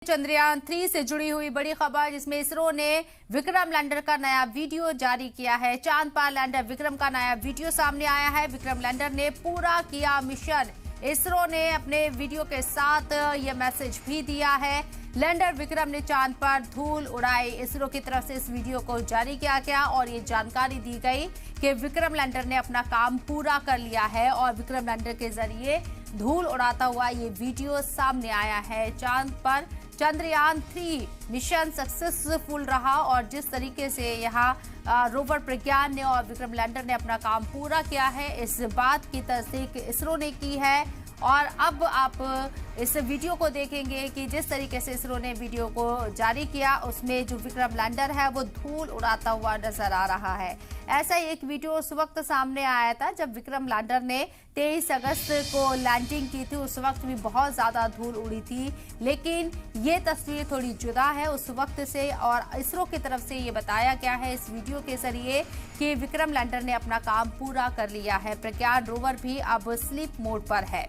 चंद्रयान 3 से जुड़ी हुई बड़ी खबर, जिसमें इसरो ने विक्रम लैंडर का नया वीडियो जारी किया है। चांद पर लैंडर विक्रम का नया वीडियो सामने आया है। विक्रम लैंडर ने पूरा किया मिशन। इसरो ने अपने वीडियो के साथ यह मैसेज भी दिया है। लैंडर विक्रम ने चांद पर धूल उड़ाई। इसरो की तरफ से इस वीडियो को जारी किया गया और ये जानकारी दी गई कि विक्रम लैंडर ने अपना काम पूरा कर लिया है और विक्रम लैंडर के जरिए धूल उड़ाता हुआ ये वीडियो सामने आया है। चांद पर चंद्रयान 3 मिशन सक्सेसफुल रहा और जिस तरीके से यहाँ रोवर प्रज्ञान ने और विक्रम लैंडर ने अपना काम पूरा किया है, इस बात की तस्दीक इसरो ने की है। और अब आप इस वीडियो को देखेंगे कि जिस तरीके से इसरो ने वीडियो को जारी किया, उसमें जो विक्रम लैंडर है वो धूल उड़ाता हुआ नजर आ रहा है। ऐसा ही एक वीडियो उस वक्त सामने आया था जब विक्रम लैंडर ने 23 अगस्त को लैंडिंग की थी। उस वक्त भी बहुत ज्यादा धूल उड़ी थी, लेकिन ये तस्वीर थोड़ी जुदा है उस वक्त से। और इसरो की तरफ से ये बताया गया है इस वीडियो के जरिए कि विक्रम लैंडर ने अपना काम पूरा कर लिया है। प्रज्ञान रोवर भी अब स्लीप मोड पर है।